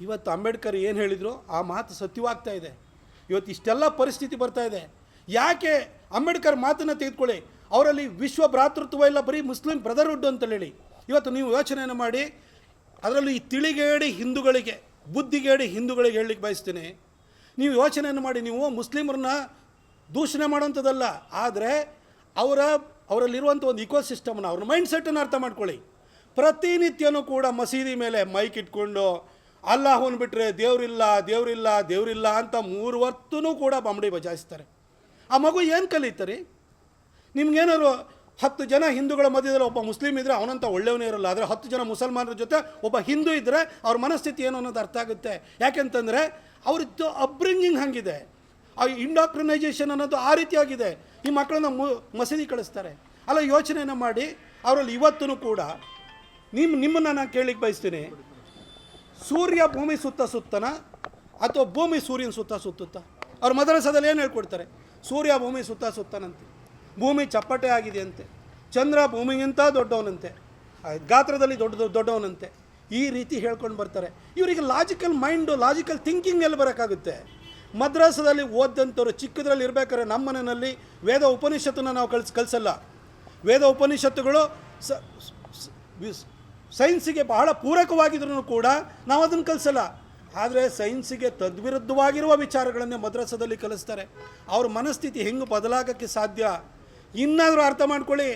ಇವತ್ತು ಅಂಬೇಡ್ಕರ್ ಏನು ಹೇಳಿದ್ರು ಆ ಮಾತು ಸತ್ಯವಾಗ್ತಾ ಇದೆ. ಇವತ್ತು ಇಷ್ಟೆಲ್ಲ ಪರಿಸ್ಥಿತಿ ಬರ್ತಾ ಇದೆ. ಯಾಕೆ ಅಂಬೇಡ್ಕರ್ ಮಾತನ್ನು ತೆಗೆದುಕೊಳ್ಳಿ, ಅವರಲ್ಲಿ ವಿಶ್ವ ಭ್ರಾತೃತ್ವ ಇಲ್ಲ, ಬರೀ ಮುಸ್ಲಿಂ ಬ್ರದರ್ಹುಡ್ ಅಂತ ಹೇಳಿ. ಇವತ್ತು ನೀವು ಯೋಚನೆಯನ್ನು ಮಾಡಿ, ಅದರಲ್ಲೂ ಈ ತಿಳಿಗೇಡಿ ಹಿಂದೂಗಳಿಗೆ, ಬುದ್ಧಿಗೇಡಿ ಹಿಂದೂಗಳಿಗೆ ಹೇಳಲಿಕ್ಕೆ ಬಯಸ್ತೀನಿ. ನೀವು ಯೋಚನೆಯನ್ನು ಮಾಡಿ, ನೀವು ಮುಸ್ಲಿಮರನ್ನ ದೂಷಣೆ ಮಾಡೋಂಥದ್ದಲ್ಲ, ಆದರೆ ಅವರಲ್ಲಿರುವಂಥ ಒಂದು ಇಕೋಸಿಸ್ಟಮ್ನ, ಅವ್ರ ಮೈಂಡ್ ಸೆಟ್ಟನ್ನು ಅರ್ಥ ಮಾಡ್ಕೊಳ್ಳಿ. ಪ್ರತಿನಿತ್ಯನೂ ಕೂಡ ಮಸೀದಿ ಮೇಲೆ ಮೈಕ್ ಇಟ್ಕೊಂಡು ಅಲ್ಲಾಹನ್ ಬಿಟ್ಟರೆ ದೇವರಿಲ್ಲ ದೇವರಿಲ್ಲ ದೇವರಿಲ್ಲ ಅಂತ 3 ಹೊತ್ತೂ ಕೂಡ ಬಂಬಡಿ ಬಜಾಯಿಸ್ತಾರೆ. ಆ ಮಗು ಏನು ಕಲಿತಾರೆ? ನಿಮ್ಗೇನಾದ್ರು 10 ಜನ ಹಿಂದೂಗಳ ಮಧ್ಯದಲ್ಲಿ ಒಬ್ಬ ಮುಸ್ಲಿಂ ಇದ್ದರೆ ಅವನಂತ ಒಳ್ಳೆಯವನೇ ಇರಲ್ಲ, ಆದರೆ 10 ಜನ ಮುಸಲ್ಮಾನರ ಜೊತೆ ಒಬ್ಬ ಹಿಂದೂ ಇದ್ದರೆ ಅವ್ರ ಮನಸ್ಥಿತಿ ಏನು ಅನ್ನೋದು ಅರ್ಥ ಆಗುತ್ತೆ. ಯಾಕೆಂತಂದರೆ ಅವ್ರದ್ದು ಅಪ್ಬ್ರಿಂಗಿಂಗ್ ಹಾಗಿದೆ, ಆ ಇಂಡಾಕ್ಟ್ರಿನೈಜೇಷನ್ ಅನ್ನೋದು ಆ ರೀತಿಯಾಗಿದೆ. ಈ ಮಕ್ಕಳನ್ನ ಮಸೀದಿ ಕಳಿಸ್ತಾರೆ. ಅಲ್ಲ, ಯೋಚನೆಯನ್ನು ಮಾಡಿ, ಅವರಲ್ಲಿ ಇವತ್ತೂ ಕೂಡ ನಿಮ್ಮನ್ನು ನಾನು ಕೇಳಲಿಕ್ಕೆ ಬಯಸ್ತೀನಿ, ಸೂರ್ಯ ಭೂಮಿ ಸುತ್ತನ ಅಥವಾ ಭೂಮಿ ಸೂರ್ಯನ ಸುತ್ತುತ್ತಾ? ಅವ್ರ ಮದರಸದಲ್ಲಿ ಏನು ಹೇಳ್ಕೊಡ್ತಾರೆ? ಸೂರ್ಯ ಭೂಮಿ ಸುತ್ತನಂತೆ, ಭೂಮಿ ಚಪ್ಪಟೆ ಆಗಿದೆಯಂತೆ, ಚಂದ್ರ ಭೂಮಿಗಿಂತ ದೊಡ್ಡವನಂತೆ, ಗಾತ್ರದಲ್ಲಿ ದೊಡ್ಡವನಂತೆ, ಈ ರೀತಿ ಹೇಳ್ಕೊಂಡು ಬರ್ತಾರೆ. ಇವರಿಗೆ ಲಾಜಿಕಲ್ ಮೈಂಡು, ಲಾಜಿಕಲ್ ಥಿಂಕಿಂಗ್ ಎಲ್ಲಿ ಬರೋಕ್ಕಾಗುತ್ತೆ? ಮದ್ರಾಸದಲ್ಲಿ ಓದಂಥವ್ರು ಚಿಕ್ಕದ್ರಲ್ಲಿ ಇರಬೇಕಾದ್ರೆ ನಮ್ಮ ಮನೆಯಲ್ಲಿ ವೇದ ಉಪನಿಷತ್ತನ್ನು ನಾವು ಕಲಿಸಲ್ಲ. ವೇದ ಉಪನಿಷತ್ತುಗಳು ಸೈನ್ಸಿಗೆ ಬಹಳ ಪೂರಕವಾಗಿದ್ರೂ ಕೂಡ ನಾವು ಅದನ್ನು ಕಲಿಸಲ್ಲ. ಆದರೆ ಸೈನ್ಸಿಗೆ ತದ್ವಿರುದ್ಧವಾಗಿರುವ ವಿಚಾರಗಳನ್ನೇ ಮದ್ರಸದಲ್ಲಿ ಕಲಿಸ್ತಾರೆ. ಅವ್ರ ಮನಸ್ಥಿತಿ ಹೆಂಗೆ ಬದಲಾಗೋಕ್ಕೆ ಸಾಧ್ಯ? ಇನ್ನಾದರೂ ಅರ್ಥ ಮಾಡ್ಕೊಳ್ಳಿ.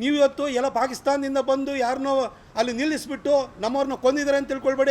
ನೀವು ಇವತ್ತು ಎಲ್ಲ ಪಾಕಿಸ್ತಾನದಿಂದ ಬಂದು ಯಾರನ್ನೋ ಅಲ್ಲಿ ನಿಲ್ಲಿಸ್ಬಿಟ್ಟು ನಮ್ಮವ್ರನ್ನ ಕೊಂದಿದ್ದಾರೆ ಅಂತ ತಿಳ್ಕೊಳ್ಬೇಡಿ.